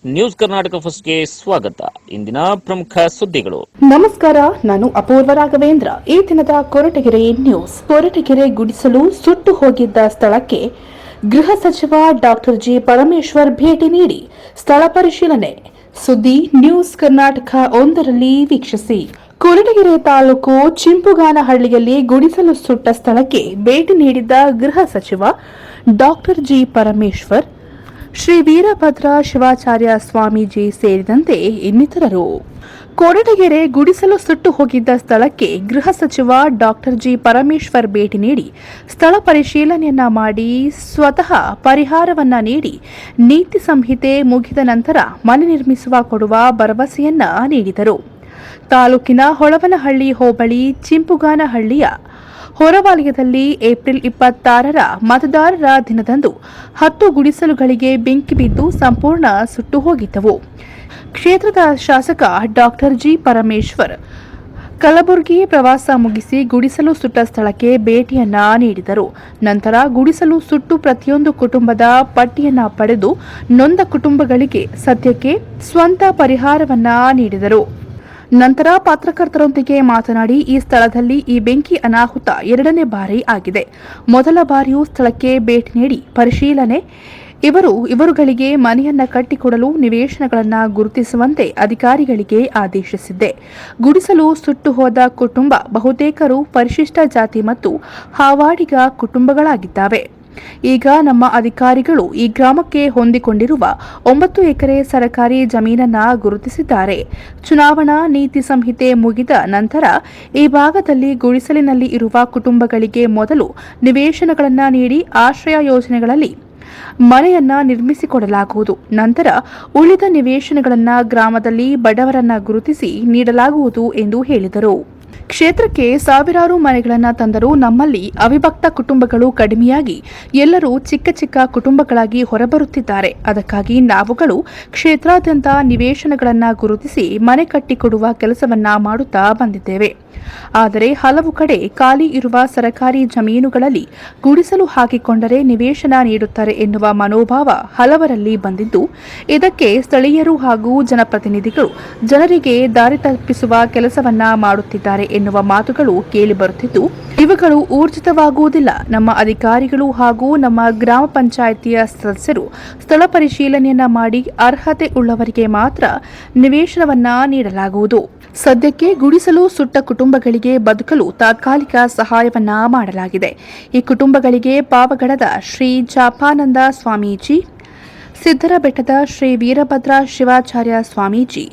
News Karnataka ಫಸ್ಟ್ಗೆ ಸ್ವಾಗತ. ಇಂದಿನ ಪ್ರಮುಖ ಸುದ್ದಿಗಳು. ನಮಸ್ಕಾರ, ನಾನು ಅಪೂರ್ವ ರಾಘವೇಂದ್ರ. ಈ ದಿನದ ಕೊರಟಗೆರೆ ನ್ಯೂಸ್. ಕೊರಟಗೆರೆ ಗುಡಿಸಲು ಸುಟ್ಟು ಹೋಗಿದ್ದ ಸ್ಥಳಕ್ಕೆ ಗೃಹ ಸಚಿವ ಡಾಕ್ಟರ್ ಜಿ ಪರಮೇಶ್ವರ್ ಭೇಟಿ ನೀಡಿ ಸ್ಥಳ ಪರಿಶೀಲನೆ. ಸುದ್ದಿ ನ್ಯೂಸ್ ಕರ್ನಾಟಕ 1ರಲ್ಲಿ ವೀಕ್ಷಿಸಿ. ಕೊರಟಗೆರೆ ತಾಲೂಕು ಚಿಂಪುಗಾನಹಳ್ಳಿಯಲ್ಲಿ ಗುಡಿಸಲು ಸುಟ್ಟ ಸ್ಥಳಕ್ಕೆ ಭೇಟಿ ನೀಡಿದ್ದ ಗೃಹ ಸಚಿವ ಡಾಕ್ಟರ್ ಜಿ ಪರಮೇಶ್ವರ್, ಶ್ರೀ ವೀರಭದ್ರ ಶಿವಾಚಾರ್ಯ ಸ್ವಾಮೀಜಿ ಸೇರಿದಂತೆ ಇನ್ನಿತರರು. ಕೊರಟಗೆರೆ ಗುಡಿಸಲು ಸುಟ್ಟು ಹೋಗಿದ್ದ ಸ್ಥಳಕ್ಕೆ ಗೃಹ ಸಚಿವ ಡಾಕ್ಟರ್ ಜಿ ಪರಮೇಶ್ವರ್ ಭೇಟಿ ನೀಡಿ ಸ್ಥಳ ಪರಿಶೀಲನೆಯನ್ನ ಮಾಡಿ ಸ್ವತಃ ಪರಿಹಾರವನ್ನ ನೀಡಿ ನೀತಿ ಸಂಹಿತೆ ಮುಗಿದ ನಂತರ ಮನೆ ನಿರ್ಮಿಸುವ ಕೊಡುವ ಭರವಸೆಯನ್ನ ನೀಡಿದರು. ತಾಲೂಕಿನ ಹೊಳವನಹಳ್ಳಿ ಹೋಬಳಿ ಚಿಂಪುಗಾನಹಳ್ಳಿಯ ಹೊರವಲಯದಲ್ಲಿ ಏಪ್ರಿಲ್ 26ರ ಮತದಾರರ ದಿನದಂದು 10 ಗುಡಿಸಲುಗಳಿಗೆ ಬೆಂಕಿ ಬಿದ್ದು ಸಂಪೂರ್ಣ ಸುಟ್ಟು ಹೋಗಿದ್ದವು. ಕ್ಷೇತ್ರದ ಶಾಸಕ ಡಾಕ್ಟರ್ ಜಿ ಪರಮೇಶ್ವರ್ ಕಲಬುರಗಿ ಪ್ರವಾಸ ಮುಗಿಸಿ ಗುಡಿಸಲು ಸುಟ್ಟ ಸ್ಥಳಕ್ಕೆ ಭೇಟಿಯನ್ನ ನೀಡಿದರು. ನಂತರ ಗುಡಿಸಲು ಸುಟ್ಟು ಪ್ರತಿಯೊಂದು ಕುಟುಂಬದ ಪಟ್ಟಿಯನ್ನ ಪಡೆದು ನೊಂದ ಕುಟುಂಬಗಳಿಗೆ ಸದ್ಯಕ್ಕೆ ಸ್ವಂತ ಪರಿಹಾರವನ್ನ ನೀಡಿದರು. ನಂತರ ಪತ್ರಕರ್ತರೊಂದಿಗೆ ಮಾತನಾಡಿ, ಈ ಸ್ಥಳದಲ್ಲಿ ಈ ಬೆಂಕಿ ಅನಾಹುತ 2ನೇ ಬಾರಿ ಆಗಿದೆ. ಮೊದಲ ಬಾರಿಯೂ ಸ್ಥಳಕ್ಕೆ ಭೇಟಿ ನೀಡಿ ಪರಿಶೀಲನೆ ಇವರುಗಳಿಗೆ ಮನೆಯನ್ನ ಕಟ್ಟಿಕೊಡಲು ನಿವೇಶನಗಳನ್ನು ಗುರುತಿಸುವಂತೆ ಅಧಿಕಾರಿಗಳಿಗೆ ಆದೇಶಿಸಿದ್ದೆ. ಗುಡಿಸಲು ಸುಟ್ಟು ಹೋದ ಕುಟುಂಬ ಬಹುತೇಕರು ಪರಿಶಿಷ್ಟ ಜಾತಿ ಮತ್ತು ಹಾವಾಡಿಗ ಕುಟುಂಬಗಳಾಗಿದ್ದಾವೆ. ಈಗ ನಮ್ಮ ಅಧಿಕಾರಿಗಳು ಈ ಗ್ರಾಮಕ್ಕೆ ಹೊಂದಿಕೊಂಡಿರುವ 9 ಎಕರೆ ಸರ್ಕಾರಿ ಜಮೀನನ್ನ ಗುರುತಿಸಿದ್ದಾರೆ. ಚುನಾವಣಾ ನೀತಿ ಸಂಹಿತೆ ಮುಗಿದ ನಂತರ ಈ ಭಾಗದಲ್ಲಿ ಗುಡಿಸಲಿನಲ್ಲಿ ಇರುವ ಕುಟುಂಬಗಳಿಗೆ ಮೊದಲು ನಿವೇಶನಗಳನ್ನು ನೀಡಿ ಆಶ್ರಯ ಯೋಜನೆಗಳಲ್ಲಿ ಮನೆಯನ್ನ ನಿರ್ಮಿಸಿಕೊಡಲಾಗುವುದು. ನಂತರ ಉಳಿದ ನಿವೇಶನಗಳನ್ನು ಗ್ರಾಮದಲ್ಲಿ ಬಡವರನ್ನ ಗುರುತಿಸಿ ನೀಡಲಾಗುವುದು ಎಂದು ಹೇಳಿದರು. ಕ್ಷೇತ್ರಕ್ಕೆ ಸಾವಿರಾರು ಮನೆಗಳನ್ನು ತಂದರೂ ನಮ್ಮಲ್ಲಿ ಅವಿಭಕ್ತ ಕುಟುಂಬಗಳು ಕಡಿಮೆಯಾಗಿ ಎಲ್ಲರೂ ಚಿಕ್ಕ ಚಿಕ್ಕ ಕುಟುಂಬಗಳಾಗಿ ಹೊರಬರುತ್ತಿದ್ದಾರೆ. ಅದಕ್ಕಾಗಿ ನಾವುಗಳು ಕ್ಷೇತ್ರಾದ್ಯಂತ ನಿವೇಶನಗಳನ್ನು ಗುರುತಿಸಿ ಮನೆ ಕಟ್ಟಿಕೊಡುವ ಕೆಲಸವನ್ನ ಮಾಡುತ್ತಾ ಬಂದಿದ್ದೇವೆ. ಆದರೆ ಹಲವು ಕಡೆ ಖಾಲಿ ಇರುವ ಸರ್ಕಾರಿ ಜಮೀನುಗಳಲ್ಲಿ ಗುಡಿಸಲು ಹಾಕಿಕೊಂಡರೆ ನಿವೇಶನ ನೀಡುತ್ತಾರೆ ಎನ್ನುವ ಮನೋಭಾವ ಹಲವರಲ್ಲಿ ಬಂದಿದ್ದು, ಇದಕ್ಕೆ ಸ್ಥಳೀಯರು ಹಾಗೂ ಜನಪ್ರತಿನಿಧಿಗಳು ಜನರಿಗೆ ದಾರಿ ತಪ್ಪಿಸುವ ಕೆಲಸವನ್ನ ಮಾಡುತ್ತಿದ್ದಾರೆ ಎನ್ನುವ ಮಾತುಗಳು ಕೇಳಿಬರುತ್ತಿದ್ದು, ಇವುಗಳು ಊರ್ಜಿತವಾಗುವುದಿಲ್ಲ. ನಮ್ಮ ಅಧಿಕಾರಿಗಳು ಹಾಗೂ ನಮ್ಮ ಗ್ರಾಮ ಪಂಚಾಯಿತಿಯ ಸದಸ್ಯರು ಸ್ಥಳ ಪರಿಶೀಲನೆಯನ್ನ ಮಾಡಿ ಅರ್ಹತೆ ಉಳ್ಳವರಿಗೆ ಮಾತ್ರ ನಿವೇಶನವನ್ನ ನೀಡಲಾಗುವುದು. ಸದ್ಯಕ್ಕೆ ಗುಡಿಸಲು ಸುಟ್ಟ ಕುಟುಂಬಗಳಿಗೆ ಬದುಕಲು ತಾತ್ಕಾಲಿಕ ಸಹಾಯವನ್ನ ಮಾಡಲಾಗಿದೆ. ಈ ಕುಟುಂಬಗಳಿಗೆ ಪಾವಗಡದ ಶ್ರೀ ಜಾಪಾನಂದ ಸ್ವಾಮೀಜಿ, ಸಿದ್ದರಬೆಟ್ಟದ ಶ್ರೀ ವೀರಭದ್ರ ಶಿವಾಚಾರ್ಯ ಸ್ವಾಮೀಜಿ,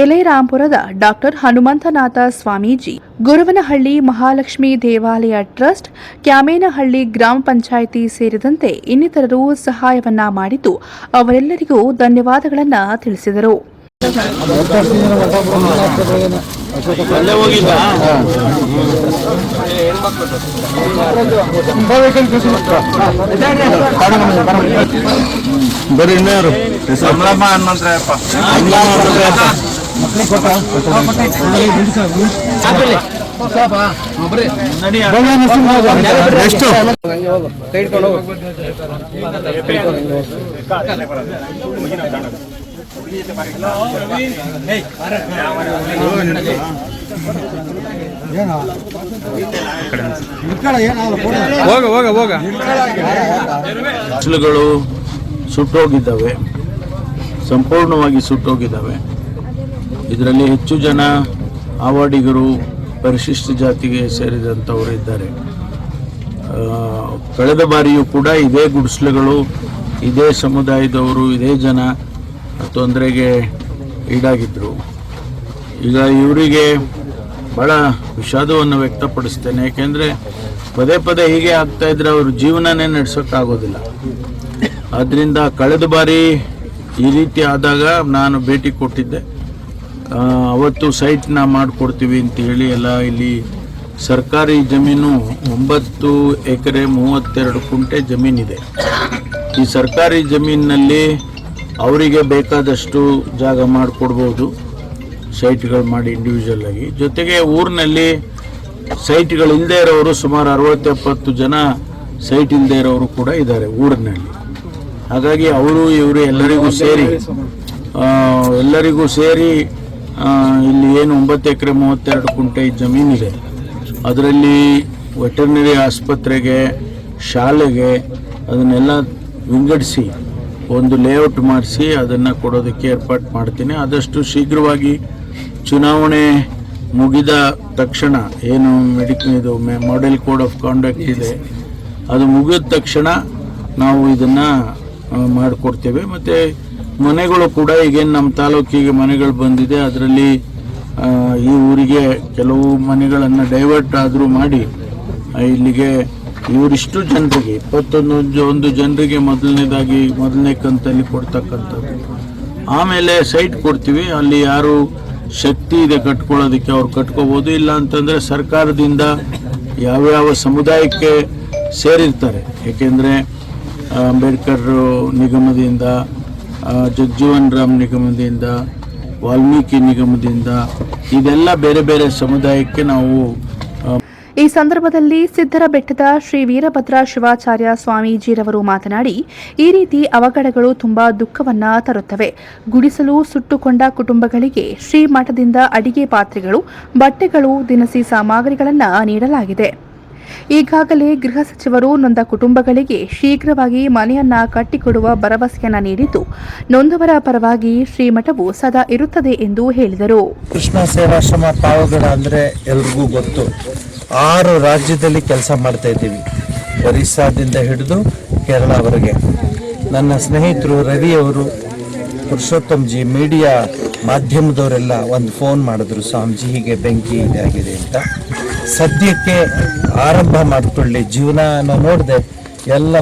ಎಲೆರಾಂಪುರದ ಡಾಕ್ಟರ್ ಹನುಮಂತನಾಥ ಸ್ವಾಮೀಜಿ, ಗುರುವನಹಳ್ಳಿ ಮಹಾಲಕ್ಷ್ಮಿ ದೇವಾಲಯ ಟ್ರಸ್ಟ್, ಕ್ಯಾಮೇನಹಳ್ಳಿ ಗ್ರಾಮ ಪಂಚಾಯಿತಿ ಸೇರಿದಂತೆ ಇನ್ನಿತರರು ಸಹಾಯವನ್ನ ಮಾಡಿದ್ದು ಅವರೆಲ್ಲರಿಗೂ ಧನ್ಯವಾದಗಳನ್ನು ತಿಳಿಸಿದರು. ಬರೀ ಇನ್ಯಾರು ಸಂಭ್ರಮ ಹನುಮಂತರಾಯಪ್ಪ ಎಷ್ಟು ಗುಡಿಸಲುಗಳು ಸುಟ್ಟೋಗಿದ್ದಾವೆ, ಸಂಪೂರ್ಣವಾಗಿ ಸುಟ್ಟೋಗಿದ್ದಾವೆ. ಇದರಲ್ಲಿ ಹೆಚ್ಚು ಜನ ಹಾವಾಡಿಗರು, ಪರಿಶಿಷ್ಟ ಜಾತಿಗೆ ಸೇರಿದಂಥವರು ಇದ್ದಾರೆ. ಕಳೆದ ಬಾರಿಯೂ ಕೂಡ ಇದೇ ಗುಡಿಸಲುಗಳು, ಇದೇ ಸಮುದಾಯದವರು, ಇದೇ ಜನ ತೊಂದರೆಗೆ ಈಡಾಗಿದ್ದರು. ಈಗ ಇವರಿಗೆ ಭಾಳ ವಿಷಾದವನ್ನು ವ್ಯಕ್ತಪಡಿಸ್ತೇನೆ. ಯಾಕೆಂದರೆ ಪದೇ ಪದೇ ಹೀಗೆ ಆಗ್ತಾ ಇದ್ರೆ ಅವ್ರ ಜೀವನನೇ ನಡೆಸೋಕ್ಕಾಗೋದಿಲ್ಲ. ಆದ್ದರಿಂದ ಕಳೆದ ಬಾರಿ ಈ ರೀತಿ ಆದಾಗ ನಾನು ಭೇಟಿ ಕೊಟ್ಟಿದ್ದೆ. ಅವತ್ತು ಸೈಟ್ನ ಮಾಡಿಕೊಡ್ತೀವಿ ಅಂತ ಹೇಳಿ ಎಲ್ಲ ಇಲ್ಲಿ ಸರ್ಕಾರಿ ಜಮೀನು 9 ಎಕರೆ 32 ಕುಂಟೆ ಜಮೀನಿದೆ. ಈ ಸರ್ಕಾರಿ ಜಮೀನಿನಲ್ಲಿ ಅವರಿಗೆ ಬೇಕಾದಷ್ಟು ಜಾಗ ಮಾಡಿಕೊಡ್ಬೋದು, ಸೈಟ್ಗಳು ಮಾಡಿ ಇಂಡಿವಿಜುವಲ್ ಆಗಿ. ಜೊತೆಗೆ ಊರಿನಲ್ಲಿ ಸೈಟ್ಗಳು ಇಲ್ಲದೆ ಇರೋರು ಸುಮಾರು 60-70 ಜನ ಸೈಟ್ ಇಲ್ಲದೆ ಇರೋರು ಕೂಡ ಇದ್ದಾರೆ ಊರಿನಲ್ಲಿ. ಹಾಗಾಗಿ ಅವರು ಇವರು ಎಲ್ಲರಿಗೂ ಸೇರಿ ಎಲ್ಲರಿಗೂ ಸೇರಿ ಇಲ್ಲಿ ಏನು 9 ಎಕರೆ 32 ಗುಂಟೆ ಜಮೀನಿದೆ, ಅದರಲ್ಲಿ ವೆಟರ್ನರಿ ಆಸ್ಪತ್ರೆಗೆ, ಶಾಲೆಗೆ ಅದನ್ನೆಲ್ಲ ವಿಂಗಡಿಸಿ ಒಂದು ಲೇಔಟ್ ಮಾಡಿಸಿ ಅದನ್ನು ಕೊಡೋದಕ್ಕೆ ಏರ್ಪಾಟ್ ಮಾಡ್ತೀನಿ. ಆದಷ್ಟು ಶೀಘ್ರವಾಗಿ ಚುನಾವಣೆ ಮುಗಿದ ತಕ್ಷಣ ಏನು ಇದು ಮಾಡೆಲ್ ಕೋಡ್ ಆಫ್ ಕಾಂಡಕ್ಟ್ ಇದೆ ಅದು ಮುಗಿದ ತಕ್ಷಣ ನಾವು ಇದನ್ನು ಮಾಡಿಕೊಡ್ತೇವೆ. ಮತ್ತು ಮನೆಗಳು ಕೂಡ ಈಗೇನು ನಮ್ಮ ತಾಲೂಕಿಗೆ ಮನೆಗಳು ಬಂದಿದೆ, ಅದರಲ್ಲಿ ಈ ಊರಿಗೆ ಕೆಲವು ಮನೆಗಳನ್ನು ಡೈವರ್ಟ್ ಆದರೂ ಮಾಡಿ ಇಲ್ಲಿಗೆ ಇವರಿಷ್ಟು ಜನರಿಗೆ 21 ಜನರಿಗೆ ಮೊದಲನೇ ಕಂತಲ್ಲಿ ಕೊಡ್ತಕ್ಕಂಥದ್ದು. ಆಮೇಲೆ ಸೈಟ್ ಕೊಡ್ತೀವಿ, ಅಲ್ಲಿ ಯಾರು ಶಕ್ತಿ ಇದೆ ಕಟ್ಕೊಳ್ಳೋದಕ್ಕೆ ಅವ್ರು ಕಟ್ಕೋಬೋದು. ಇಲ್ಲ ಅಂತಂದರೆ ಸರ್ಕಾರದಿಂದ ಯಾವ್ಯಾವ ಸಮುದಾಯಕ್ಕೆ ಸೇರಿರ್ತಾರೆ, ಏಕೆಂದರೆ ಅಂಬೇಡ್ಕರ್ ನಿಗಮದಿಂದ, ಜಗಜೀವನ್ ರಾಮ್ ನಿಗಮದಿಂದ, ವಾಲ್ಮೀಕಿ ನಿಗಮದಿಂದ, ಇದೆಲ್ಲ ಬೇರೆ ಬೇರೆ ಸಮುದಾಯಕ್ಕೆ ನಾವು. ಈ ಸಂದರ್ಭದಲ್ಲಿ ಸಿದ್ದರಬೆಟ್ಟದ ಶ್ರೀ ವೀರಭದ್ರ ಶಿವಾಚಾರ್ಯ ಸ್ವಾಮೀಜಿರವರು ಮಾತನಾಡಿ, ಈ ರೀತಿ ಅವಘಡಗಳು ತುಂಬಾ ದುಃಖವನ್ನ ತರುತ್ತವೆ. ಗುಡಿಸಲು ಸುಟ್ಟುಕೊಂಡ ಕುಟುಂಬಗಳಿಗೆ ಶ್ರೀಮಠದಿಂದ ಅಡಿಗೆ ಪಾತ್ರೆಗಳು, ಬಟ್ಟೆಗಳು, ದಿನಸಿ ಸಾಮಗ್ರಿಗಳನ್ನು ನೀಡಲಾಗಿದೆ. ಈಗಾಗಲೇ ಗೃಹ ಸಚಿವರು ನೊಂದ ಕುಟುಂಬಗಳಿಗೆ ಶೀಘ್ರವಾಗಿ ಮನೆಯನ್ನ ಕಟ್ಟಿಕೊಡುವ ಭರವಸೆಯನ್ನ ನೀಡಿದ್ದು, ನೊಂದವರ ಪರವಾಗಿ ಶ್ರೀಮಠವು ಸದಾ ಇರುತ್ತದೆ ಎಂದು ಹೇಳಿದರು. ಕೃಷ್ಣ ಸೇವಾಶ್ರಮ ಪಾವಗಡ ಅಂದರೆ ಎಲ್ರಿಗೂ ಗೊತ್ತು. 6 ರಾಜ್ಯದಲ್ಲಿ ಕೆಲಸ ಮಾಡ್ತಾ ಇದ್ದೀವಿ, ಒರಿಸ್ಸಾದಿಂದ ಹಿಡಿದು ಕೇರಳವರೆಗೆ. ನನ್ನ ಸ್ನೇಹಿತರು ರವಿಯವರು, ಪುರುಷೋತ್ತಮ್ ಜಿ, ಮೀಡಿಯಾ ಮಾಧ್ಯಮದವರೆಲ್ಲ ಒಂದು ಫೋನ್ ಮಾಡಿದ್ರು, ಸ್ವಾಮೀಜಿ ಹೀಗೆ ಬೆಂಕಿ ಇದಾಗಿದೆ ಅಂತ. ಸದ್ಯಕ್ಕೆ ಆರಂಭ ಮಾಡಿಕೊಳ್ಳಿ ಜೀವನ. ನಾನು ನೋಡಿದೆ ಎಲ್ಲ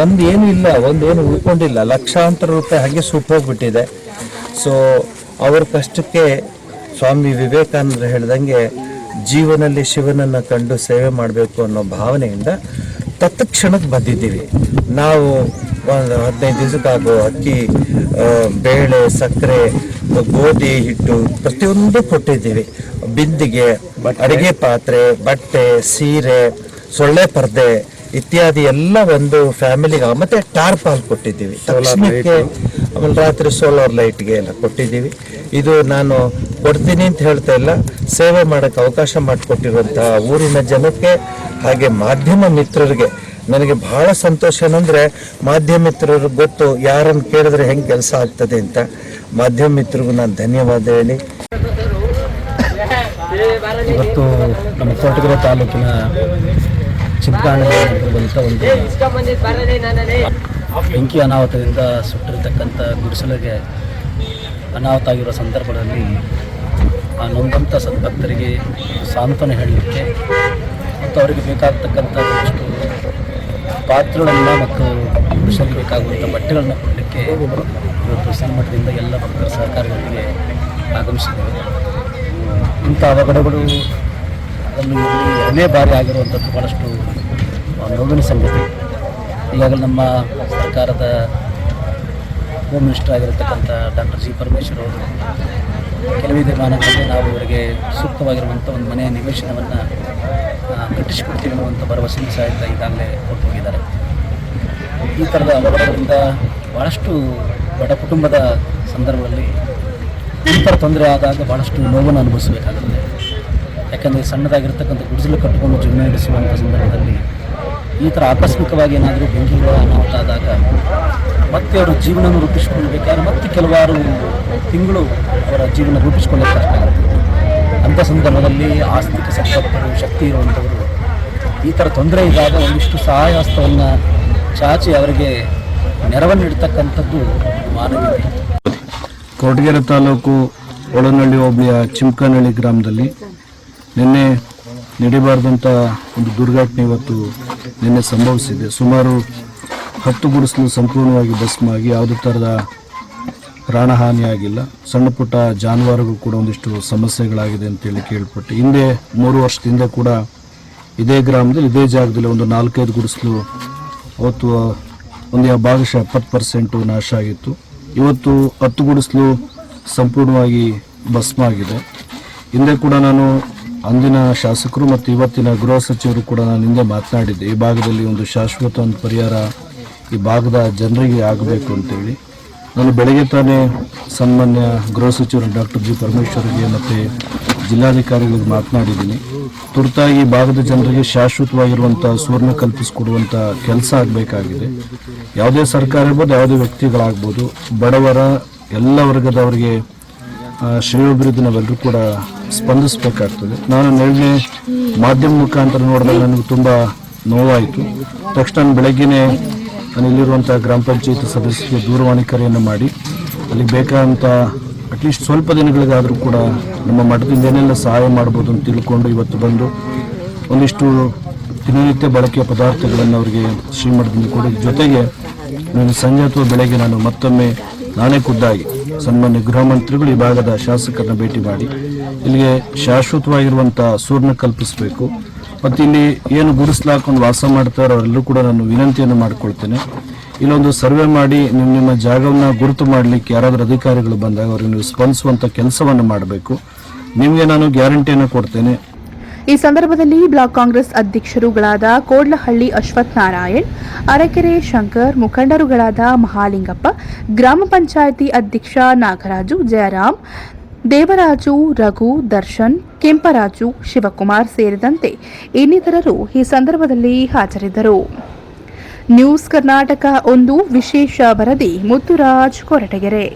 ಒಂದೇನು ಇಲ್ಲ, ಒಂದೇನು ಉಳ್ಕೊಂಡಿಲ್ಲ, ಲಕ್ಷಾಂತರ ರೂಪಾಯಿ ಹಾಗೆ ಸುಟ್ಟೋಗ್ಬಿಟ್ಟಿದೆ. ಸೊ ಅವ್ರ ಕಷ್ಟಕ್ಕೆ ಸ್ವಾಮಿ ವಿವೇಕಾನಂದರು ಹೇಳ್ದಂಗೆ ಜೀವನದಲ್ಲಿ ಶಿವನನ್ನು ಕಂಡು ಸೇವೆ ಮಾಡಬೇಕು ಅನ್ನೋ ಭಾವನೆಯಿಂದ ತತ್ಕ್ಷಣಕ್ಕೆ ಬಂದಿದ್ದೀವಿ. ನಾವು ಒಂದು 15 ದಿವಸಕ್ಕಾಗೋ ಅಕ್ಕಿ, ಬೇಳೆ, ಸಕ್ಕರೆ, ಗೋಧಿ ಹಿಟ್ಟು ಪ್ರತಿಯೊಂದು ಕೊಟ್ಟಿದ್ದೀವಿ. ಬಿಂದಿಗೆ, ಅಡಿಗೆ ಪಾತ್ರೆ, ಬಟ್ಟೆ, ಸೀರೆ, ಸೊಳ್ಳೆ ಪರ್ದೆ ಇತ್ಯಾದಿ ಎಲ್ಲ ಒಂದು ಫ್ಯಾಮಿಲಿಗೆ. ಮತ್ತೆ ಟಾರ್ಪಾಲ್ ಕೊಟ್ಟಿದ್ದೀವಿ ತಕ್ಷಣಕ್ಕೆ. ಆಮೇಲೆ ರಾತ್ರಿ ಸೋಲಾರ್ ಲೈಟ್ಗೆ ಎಲ್ಲ ಕೊಟ್ಟಿದ್ದೀವಿ. ಇದು ನಾನು ಕೊಡ್ತೀನಿ ಅಂತ ಹೇಳ್ತಾ ಇಲ್ಲ, ಸೇವೆ ಮಾಡೋಕ್ಕೆ ಅವಕಾಶ ಮಾಡಿಕೊಟ್ಟಿರುವಂತಹ ಊರಿನ ಜನಕ್ಕೆ ಹಾಗೆ ಮಾಧ್ಯಮ ಮಿತ್ರರಿಗೆ ನನಗೆ ಬಹಳ ಸಂತೋಷ. ಏನಂದರೆ ಮಾಧ್ಯಮ ಮಿತ್ರರಿಗೆ ಗೊತ್ತು ಯಾರನ್ನು ಕೇಳಿದ್ರೆ ಹೆಂಗೆ ಕೆಲಸ ಆಗ್ತದೆ ಅಂತ. ಮಾಧ್ಯಮ ಮಿತ್ರರಿಗೂ ನಾನು ಧನ್ಯವಾದ ಹೇಳಿ. ಇವತ್ತು ನಮ್ಮ ಕೊರಟಗೆರೆ ತಾಲೂಕಿನ ಚಿಂಪಾಣಿಯಲ್ಲಿರುವಂಥ ಒಂದು ಬೆಂಕಿ ಅನಾಹುತದಿಂದ ಸುಟ್ಟಿರ್ತಕ್ಕಂಥ ಗುಡಿಸಲಿಗೆ ಅನಾಹುತ ಆಗಿರೋ ಸಂದರ್ಭದಲ್ಲಿ ಆ ನೊಂದಂಥ ಸಂತಪ್ತರಿಗೆ ಸಾಂತ್ವನ ಹೇಳಲಿಕ್ಕೆ ಮತ್ತು ಅವರಿಗೆ ಬೇಕಾಗತಕ್ಕಂಥ ಒಂದಷ್ಟು ಪಾತ್ರೆಗಳನ್ನು ಮತ್ತು ಗುಡಿಸಲಿಗೆ ಬೇಕಾಗುವಂಥ ಬಟ್ಟೆಗಳನ್ನು ಕೊಡಲಿಕ್ಕೆ ಇವತ್ತು ಶ್ರೀಮಠದಿಂದ ಎಲ್ಲ ಭಕ್ತರ ಸಹಕಾರಿಗಳಿಗೆ ಆಗಮಿಸಿದ್ದೇವೆ. ಇಂಥ ಅವಘಡಗಳು ಅದನ್ನು ಎರಡನೇ ಬಾರಿ ಆಗಿರುವಂಥದ್ದು ಭಾಳಷ್ಟು ನೋವಿನ ಸಂಗತಿ. ಈಗಾಗಲೇ ನಮ್ಮ ಸರ್ಕಾರದ ಹೋಮ್ ಮಿನಿಸ್ಟರ್ ಆಗಿರತಕ್ಕಂಥ ಡಾಕ್ಟರ್ ಜಿ ಪರಮೇಶ್ವರ್ ಅವರು ಕೆಲವೇ ದಿನಮಾನಗಳಲ್ಲಿ ನಾವು ಅವರಿಗೆ ಸೂಕ್ತವಾಗಿರುವಂಥ ಒಂದು ಮನೆಯ ನಿವೇಶನವನ್ನು ಕಟ್ಟಿಸಿಕೊಡ್ತೀವಿ ಅನ್ನುವಂಥ ಭರವಸೆಯನ್ನು ಸಹಿತ ಈಗಾಗಲೇ ಕೊಟ್ಟು ಹೋಗಿದ್ದಾರೆ. ಈ ಥರದ ಅವಘಡಗಳಿಂದ ಭಾಳಷ್ಟು ಬಡ ಕುಟುಂಬದ ಸಂದರ್ಭದಲ್ಲಿ ಈ ಥರ ತೊಂದರೆ ಆದಾಗ ಭಾಳಷ್ಟು ನೋವನ್ನು ಅನುಭವಿಸಬೇಕಾಗುತ್ತೆ. ಯಾಕಂದರೆ ಸಣ್ಣದಾಗಿರ್ತಕ್ಕಂಥ ಗುಡಿಸಲು ಕಟ್ಟಿಕೊಂಡು ಜೀವನ ನಡೆಸುವಂಥ ಸಂದರ್ಭದಲ್ಲಿ ಈ ಥರ ಆಕಸ್ಮಿಕವಾಗಿ ಏನಾದರೂ ಬೆಂಕಿಗಳ ಅನಾಹುತ ಆದಾಗ ಮತ್ತೆ ಅವರ ಜೀವನವನ್ನು ರೂಪಿಸಿಕೊಳ್ಬೇಕಾದ್ರೆ ಮತ್ತೆ ಕೆಲವಾರು ತಿಂಗಳು ಅವರ ಜೀವನ ರೂಪಿಸಿಕೊಳ್ಳೋಕ್ಕೆ ಕಷ್ಟ ಆಗುತ್ತೆ. ಅಂಥ ಸಂದರ್ಭದಲ್ಲಿ ಆಸ್ತಿಕ ಸಂಪತ್ತರು, ಶಕ್ತಿ ಇರುವಂಥವರು ಈ ಥರ ತೊಂದರೆ ಇದ್ದಾಗ ಒಂದಿಷ್ಟು ಸಹಾಯ ಹಸ್ತವನ್ನು ಚಾಚಿ ಅವರಿಗೆ ನೆರವನ್ನು ನೀಡ್ತಕ್ಕಂಥದ್ದು ಮಾನವೀಯತೆ. ಕೊರಟಗೆರೆ ತಾಲೂಕು ಒಳನಳ್ಳಿ ಹೋಬಳಿಯ ಚಿಂಕನಹಳ್ಳಿ ಗ್ರಾಮದಲ್ಲಿ ನಿನ್ನೆ ನಡೆಯಬಾರ್ದಂಥ ಒಂದು ದುರ್ಘಟನೆ ಇವತ್ತು ನಿನ್ನೆ ಸಂಭವಿಸಿದೆ. ಸುಮಾರು 10 ಗುಡಿಸಲು ಸಂಪೂರ್ಣವಾಗಿ ಭಸ್ಮ ಆಗಿ ಯಾವುದೇ ಥರದ ಪ್ರಾಣಹಾನಿಯಾಗಿಲ್ಲ. ಸಣ್ಣ ಪುಟ್ಟ ಜಾನುವಾರುಗಳು ಕೂಡ ಒಂದಿಷ್ಟು ಸಮಸ್ಯೆಗಳಾಗಿದೆ ಅಂತೇಳಿ ಕೇಳ್ಪಟ್ಟು ಹಿಂದೆ 3 ವರ್ಷದ ಹಿಂದೆ ಕೂಡ ಇದೇ ಗ್ರಾಮದಲ್ಲಿ ಇದೇ ಜಾಗದಲ್ಲಿ ಒಂದು 4-5 ಗುಡಿಸಲು ಅವತ್ತು ಒಂದು ಭಾಗಶಃ 70% ನಾಶ ಆಗಿತ್ತು. ಇವತ್ತು 10 ಗುಡಿಸಲು ಸಂಪೂರ್ಣವಾಗಿ ಭಸ್ಮ ಆಗಿದೆ. ಹಿಂದೆ ಕೂಡ ನಾನು ಅಂದಿನ ಶಾಸಕರು ಮತ್ತು ಇವತ್ತಿನ ಗೃಹ ಸಚಿವರು ಕೂಡ ನಾನು ಹಿಂದೆ ಮಾತನಾಡಿದ್ದೆ, ಈ ಭಾಗದಲ್ಲಿ ಒಂದು ಶಾಶ್ವತ ಒಂದು ಪರಿಹಾರ ಈ ಭಾಗದ ಜನರಿಗೆ ಆಗಬೇಕು ಅಂತೇಳಿ. ನಾನು ಬೆಳಗ್ಗೆ ತಾನೇ ಸನ್ಮಾನ್ಯ ಗೃಹ ಸಚಿವರು ಡಾಕ್ಟರ್ ಜಿ ಪರಮೇಶ್ವರ್ಗೆ ಮತ್ತು ಜಿಲ್ಲಾಧಿಕಾರಿಗಳಿಗೆ ಮಾತನಾಡಿದ್ದೀನಿ. ತುರ್ತಾಗಿ ಭಾಗದ ಜನರಿಗೆ ಶಾಶ್ವತವಾಗಿರುವಂಥ ಸುವರ್ಣ ಕಲ್ಪಿಸಿಕೊಡುವಂಥ ಕೆಲಸ ಆಗಬೇಕಾಗಿದೆ. ಯಾವುದೇ ಸರ್ಕಾರ ಇರ್ಬೋದು, ಯಾವುದೇ ವ್ಯಕ್ತಿಗಳಾಗ್ಬೋದು, ಬಡವರ ಎಲ್ಲ ವರ್ಗದವರಿಗೆ ಶ್ರೇಯೋಭಿವೃದ್ಧಿ ನಾವೆಲ್ಲರೂ ಕೂಡ ಸ್ಪಂದಿಸಬೇಕಾಗ್ತದೆ. ನಾನು ನೆರಳನೆ ಮಾಧ್ಯಮ ಮುಖಾಂತರ ನೋಡಿದಾಗ ನನಗೆ ತುಂಬ ನೋವಾಯಿತು. ತಕ್ಷಣ ಬೆಳಗ್ಗೆನೇ ನಾನು ಇಲ್ಲಿರುವಂಥ ಗ್ರಾಮ ಪಂಚಾಯತ್ ಸದಸ್ಯರಿಗೆ ದೂರವಾಣಿ ಕರೆಯನ್ನು ಮಾಡಿ ಅಲ್ಲಿ ಬೇಕಾದಂಥ ಅಟ್ಲೀಸ್ಟ್ ಸ್ವಲ್ಪ ದಿನಗಳಿಗಾದರೂ ಕೂಡ ನಮ್ಮ ಮಠದಿಂದ ಏನೆಲ್ಲ ಸಹಾಯ ಮಾಡ್ಬೋದು ಅಂತ ತಿಳ್ಕೊಂಡು ಇವತ್ತು ಬಂದು ಒಂದಿಷ್ಟು ದಿನನಿತ್ಯ ಬಳಕೆಯ ಪದಾರ್ಥಗಳನ್ನು ಅವರಿಗೆ ಶ್ರೀಮಠದಿಂದ ಕೊಡೋದ್ರ ಜೊತೆಗೆ ನಾನು ಸಂಜೆ ಅಥವಾ ಬೆಳಗ್ಗೆ ನಾನು ಮತ್ತೊಮ್ಮೆ ನಾನೇ ಖುದ್ದಾಗಿ ಸನ್ಮಾನ್ಯ ಗೃಹ ಮಂತ್ರಿಗಳು ಈ ಭಾಗದ ಶಾಸಕರನ್ನ ಭೇಟಿ ಮಾಡಿ ಇಲ್ಲಿಗೆ ಶಾಶ್ವತವಾಗಿರುವಂಥ ಸೂರ್ಣ ಕಲ್ಪಿಸಬೇಕು. ಮತ್ತು ಇಲ್ಲಿ ಏನು ಗುಡಿಸ್ಲಾಕೊಂಡು ವಾಸ ಮಾಡ್ತಾರೋ ಅವರೆಲ್ಲರೂ ಕೂಡ ನಾನು ವಿನಂತಿಯನ್ನು ಮಾಡಿಕೊಳ್ತೇನೆ. ಇಲ್ಲೊಂದು ಸರ್ವೆ ಮಾಡಿ ನಿಮ್ಮ ಜಾಗವನ್ನು ಗುರುತು ಮಾಡಲಿಕ್ಕೆ ಯಾರಾದರೂ ಅಧಿಕಾರಿಗಳು ಬಂದಾಗ ಅವ್ರಿಗೆ ನೀವು ಸ್ಪಂದಿಸುವಂಥ ಕೆಲಸವನ್ನು ಮಾಡಬೇಕು. ನಿಮಗೆ ನಾನು ಗ್ಯಾರಂಟಿಯನ್ನು ಕೊಡ್ತೇನೆ. ಈ ಸಂದರ್ಭದಲ್ಲಿ ಬ್ಲಾಕ್ ಕಾಂಗ್ರೆಸ್ ಅಧ್ಯಕ್ಷರುಗಳಾದ ಕೋಡ್ಲಹಳ್ಳಿ ಅಶ್ವಥ್ ನಾರಾಯಣ್, ಅರಕೆರೆ ಶಂಕರ್, ಮುಖಂಡರುಗಳಾದ ಮಹಾಲಿಂಗಪ್ಪ, ಗ್ರಾಮ ಪಂಚಾಯಿತಿ ಅಧ್ಯಕ್ಷ ನಾಗರಾಜು, ಜಯರಾಮ್, ದೇವರಾಜು, ರಘು, ದರ್ಶನ್, ಕೆಂಪರಾಜು, ಶಿವಕುಮಾರ್ ಸೇರಿದಂತೆ ಇನ್ನಿತರರು ಈ ಸಂದರ್ಭದಲ್ಲಿ ಹಾಜರಿದ್ದರು. ನ್ಯೂಸ್ ಕರ್ನಾಟಕ 1 ವಿಶೇಷ ವರದಿ ಮುತ್ತುರಾಜ್ ಕೊರಟಗೆರೆ.